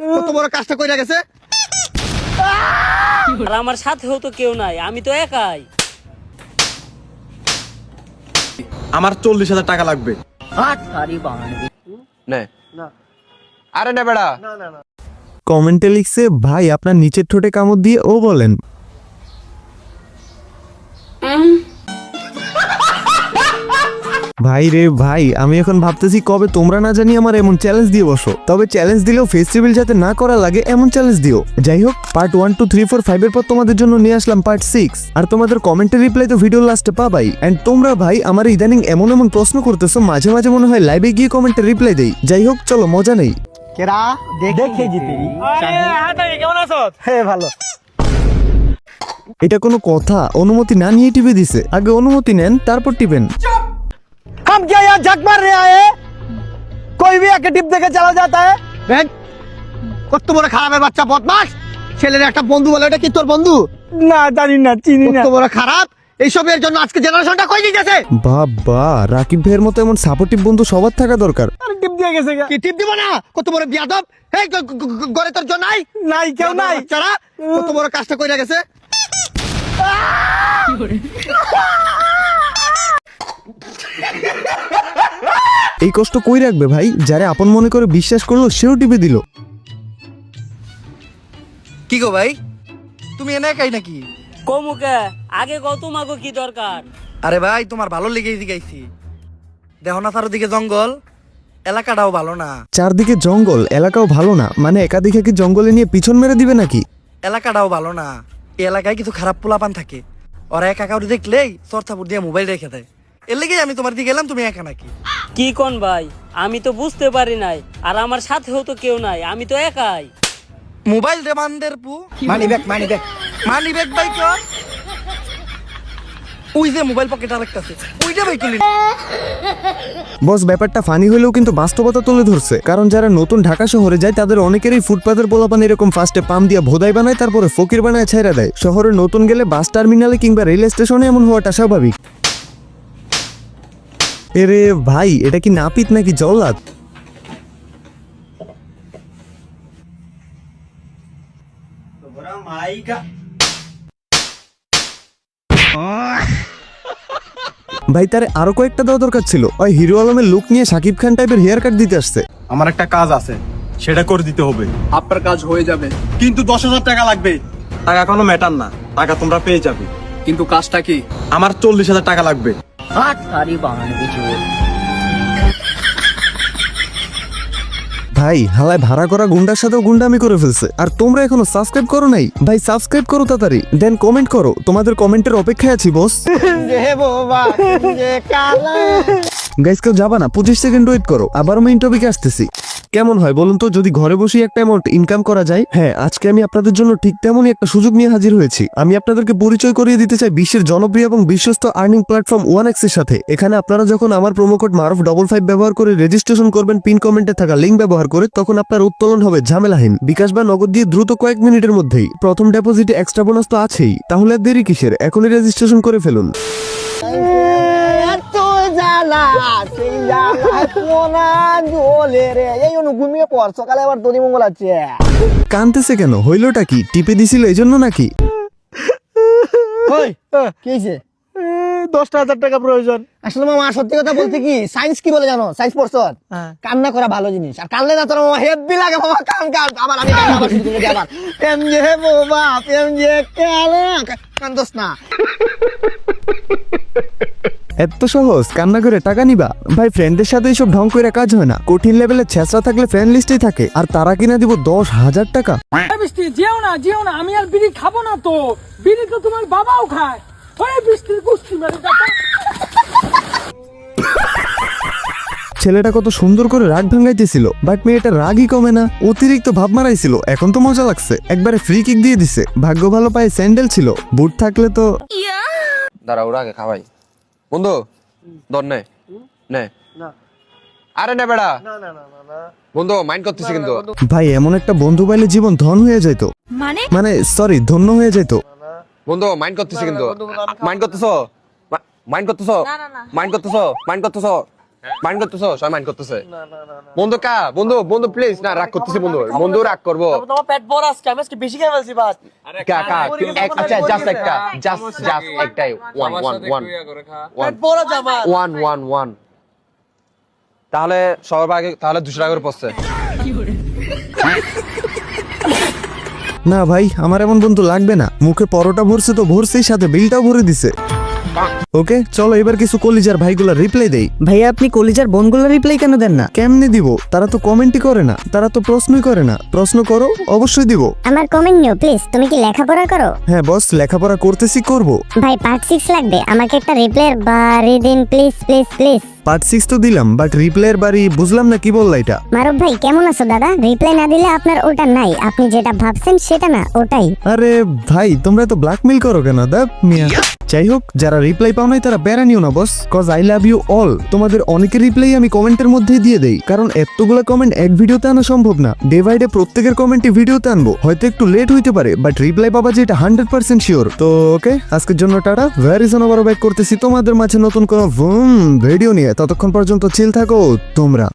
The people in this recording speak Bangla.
কত বড় কাজটা কইরা গেছে। আর আমার সাথেও তো কেউ নাই, আমি তো একাই। আমার 40,000 টাকা লাগবে। নে আরে না বেড়া কমেন্টে লিখছে ভাই আপনার নিচের ঠোঁটে কামড় দিয়ে ও বলেন। ভাই রে ভাই, আমি এখন ভাবতেছি কবে তোমরা না জানি আমার এমন চ্যালেঞ্জ দিয়ে বসো। তবে চ্যালেঞ্জ দিলেও ফেস্টিভ্যাল যাতে না করা লাগে এমন চ্যালেঞ্জ দিও। যাই হোক, পার্ট 1 2 3 4 5 এর পর তোমাদের জন্য নিয়ে আসলাম পার্ট 6। আর তোমাদের কমেন্টের রিপ্লাই তো ভিডিও লাস্টে পাবাই। এন্ড তোমরা ভাই আমার ইদানিং এমন এমন প্রশ্ন করতেছো, মাঝে মাঝে মনে হয় লাইভে গিয়ে কমেন্টের রিপ্লাই দেই। যাই হোক, চলো মজা নেই। কেরা দেখে জিতে। কেমন আছো? হ্যাঁ ভালো। এটা কোনো কথা? অনুমতি না নিয়ে টিপে দিছে। আগে অনুমতি নেন তারপর টিপেন। हम क्या यहाँ झक मार रहे आए? कोई भी आके टिप देके चला जाता है। দেখ কত বড় খারাপের বাচ্চা, বদমাশ। ছেলের একটা বন্ধু বলে, এটা কি তোর বন্ধু? না জানি না, চিনি না। কত বড় খারাপ। এইসবের জন্য আজকে জেনারেশনটা কই দিতেছে। বাবা, রাকিব ভাইয়ের মতো এমন সাপোর্টিভ বন্ধু সবার থাকা দরকার। আরে টিপ দিয়ে গেছে গা। কি টিপ দিব না? কত বড় বিয়াদব। এই ঘরে তোর জন্য নাই? নাই, কেউ নাই। বাচ্চারা কত বড় কাজটা কইরা গেছে। এই কষ্ট কই রাখবে ভাই? যারে আপন মনে করে বিশ্বাস করলো সেও টিপে দিল। কি গো ভাই, তুমি এনে একাই নাকি? কমুকে আগে কত মাগো কি দরকার? আরে ভাই তোমার ভালো লেগেই জিগাইছি। দেখো না চারদিকে জঙ্গল, এলাকাটাও ভালো না। চারদিকে জঙ্গল, এলাকাও ভালো না মানে একাধিকে কি জঙ্গলে নিয়ে পিছন মেরে দিবে নাকি? এলাকাটাও ভালো না। এই এলাকায় কিছু খারাপ পোলাপান থাকে, ওরা একা কাউরে দেখলেই চর্চাপুর দিয়ে মোবাইল রেখে দেয়। এর লেগেই আমি তোমার দিকে গেলাম, তুমি একা নাকি? কি কোন ভাই, আমি তো বুঝতে পারি নাই। আর আমার সাথেও তো কেউ নাই, আমি তো একাই। মোবাইল দে বান্দের পু। মানি ব্যাগ ভাই কর। ওই যে মোবাইল পকেট আরেকটাছে, ওইটা ভাই তুলি। বস, ব্যাপারটা ফানি হলেও কিন্তু বাস্তবতা তুলে ধরছে। কারণ যারা নতুন ঢাকা শহরে যায় তাদের অনেকেরই ফুটপাতের পোলাপান এরকম ফার্স্টে পাম দিয়া ভোদাই বানায়, তারপরে ফকির বানায় ছেড়ে দেয়। শহরে নতুন গেলে বাস টার্মিনালে কিংবা রেল স্টেশনে এমন হওয়াটা স্বাভাবিক। এরে ভাই, এটা কি নাপিত নাকি জল্লাদ? ভাই তারে আরো কয়েকটা দেওয়া দরকার ছিল। ওই হিরো আলমের লুক নিয়ে শাকিব খান টাইপের হেয়ার কাট দিতে আসছে। আমার একটা কাজ আছে, সেটা করে দিতে হবে। আপনার কাজ হয়ে যাবে, কিন্তু 10,000 টাকা লাগবে। টাকা কোনো ম্যাটার না, টাকা তোমরা পেয়ে যাবে। কিন্তু কাজটা কি? আমার 40,000 টাকা লাগবে। ভাই হালায় ভাড়া করা গুন্ডার সাথেও গুন্ডামি করে ফেলছে। আর তোমরা এখনো সাবস্ক্রাইব করো নাই? ভাই সাবস্ক্রাইব করো তাড়াতাড়ি, দেন কমেন্ট করো। তোমাদের কমেন্টের অপেক্ষায় আছি বস। গাইস কেউ যাবা না, 25 সেকেন্ড ওয়েট করো, আবারও মেইন টপিকে আসতেছি। কেমন হয় বলুন তো যদি ঘরে বসে একটা অ্যামাউন্ট ইনকাম করা যায়? হ্যাঁ, আজকে আমি আপনাদের জন্য ঠিক তেমনই একটা সুযোগ নিয়ে হাজির হয়েছি। আমি আপনাদেরকে পরিচয় করিয়ে দিতে চাই বিশ্বের জনপ্রিয় এবং বিশ্বস্ত আর্নিং প্ল্যাটফর্ম 1x এর সাথে। এখানে আপনারা যখন আমার প্রোমো কোড মারুফ55 ব্যবহার করে রেজিস্ট্রেশন করবেন, পিন কমেন্টে থাকা লিঙ্ক ব্যবহার করে, তখন আপনার উত্তোলন হবে ঝামেলাহীন। বিকাশ বা নগদ দিয়ে দ্রুত কয়েক মিনিটের মধ্যেই। প্রথম ডিপোজিটে এক্সট্রা বোনাস তো আছেই। তাহলে আর দেরি কিসের? এখনই রেজিস্ট্রেশন করে ফেলুন। কানতেছে কেন? হইলোটা কি? টিপে দিছিল এই জন্য নাকি? 10,000 টাকা প্রয়োজন। আসলে মামা সত্যি কথা বলতে কি, সায়েন্স কি বলে জানো? সায়েন্স পড়ছো? কান্না করা ভালো জিনিস, আর কানলে না তোর মামা হেভি লাগে। মামা কান আবার আমি কান্না আবার শুরু করে দিই আবার। প্রেম যে বাবা, প্রেম যে কালা, কান্দোস না। এত সহজ কান্না করে টাকা নিবা? ভাই ফ্রেন্ডদের সাথে এইসব ঢং করে কাজ হয় না। কঠিন লেভেলের ছেঁচড়া থাকলে ফ্রেন্ড লিস্টেই থাকে। আর তারা কিনা দিব 10,000 টাকা। বৃষ্টি যেও না, আমি আর বিড়ি খাবো না। তো বিড়ি তো তোমার বাবাও খায়। ওই বৃষ্টির কুস্তি মেরে যাবে। ছেলেটা কত সুন্দর করে রাগ ভাঙাইতেছিল, বাট মেয়েটা রাগই কমে না, অতিরিক্ত ভাব মারাইছিল। এখন তো মজা লাগছে, একবারে ফ্রি কিক দিয়ে দিছে। ভাগ্য ভালো পায়ে স্যান্ডেল ছিল, বুট থাকলে তো। দাঁড়া ওরা আগে খাওয়াই। বন্ধু ধর নে নে। আরে না বেড়া, বন্ধু মাইন্ড করতেছি কিন্তু। ভাই এমন একটা বন্ধু পাইলে জীবন ধন হয়ে যেত, মানে সরি ধন্য হয়ে যেত। বন্ধু মাইন্ড করতেছি কিন্তু। মাইন্ড করতেছো? মাইন্ড করতেছো? মাইন্ড করতেছো? মাইন্ড করতেছো? মাইন্ড করতেছো সবাই মাইন্ড করতেছে বন্ধু কা বন্ধু বন্ধু প্লিজ না রাগ করতেছে বন্ধু বন্ধু রাগ করবো তোমার পেট বড় আজকে আমি আজকে বেশি খেয়ে ফেলছি ভাত কা কা আচ্ছা জাস্ট একটা জাস্ট একটাই ওয়ান পেট বড় জামা ওয়ান তাহলে সবার আগে তাহলে 200 টাকা করে পড়ছে না ভাই আমার এমন বন্ধু লাগবে না, মুখে পরোটা ভরছে তো ভরছেই, সাথে বিলটাও ভরে দিছে। ওকে চলো এবার কিছু কলিজার ভাইগুলা রিপ্লাই দেই। ভাইয়া আপনি কলিজার বোনগুলো রিপ্লাই কেন দেন না? কেমনে দিব, তারা তো কমেন্টই করে না, তারা তো প্রশ্নই করে না। প্রশ্ন করো অবশ্যই দিব। আমার কমেন্ট নিও প্লিজ। তুমি কি লেখাপড়া করো? হ্যাঁ বস লেখাপড়া করতেছি, করব। ভাই পার্ট 6 লাগবে, আমাকে একটা রিপ্লাইয়ের বাড়ি দিন প্লিজ প্লিজ প্লিজ। পার্ট 6 তো দিলাম, বাট রিপ্লাইয়ের বাড়ি বুঝলাম না কি বললা এটা। মারুফ ভাই কেমন আছো দাদা? রিপ্লাই না দিলে আপনার ওটা নাই, আপনি যেটা ভাবছেন সেটা না, ওটাই। আরে ভাই তোমরা তো ব্ল্যাকমেল করো কেন দা মিয়া। যাই হোক যারা রিপ্লাই পাও নাই তারা প্যারা নিও না boss, cause I love you all. তোমাদের অনেকের রিপ্লাই আমি কমেন্টের মধ্যে দিয়ে দেই, কারণ এতগুলো কমেন্ট এক ভিডিওতে আনা সম্ভব না। ডে বাই ডে প্রত্যেকের কমেন্টই ভিডিওতে আনবো, হয়তো একটু লেট হইতে পারে, বাট রিপ্লাই পাবা যে এটা 100% শিওর। তো ওকে আজকের জন্য টাটা, ভেরি সুন আবার ব্যাক করতেছি তোমাদের মাঝে নতুন কোনো ভিডিও নিয়ে। ততক্ষণ পর্যন্ত চিল থাকো তোমরা।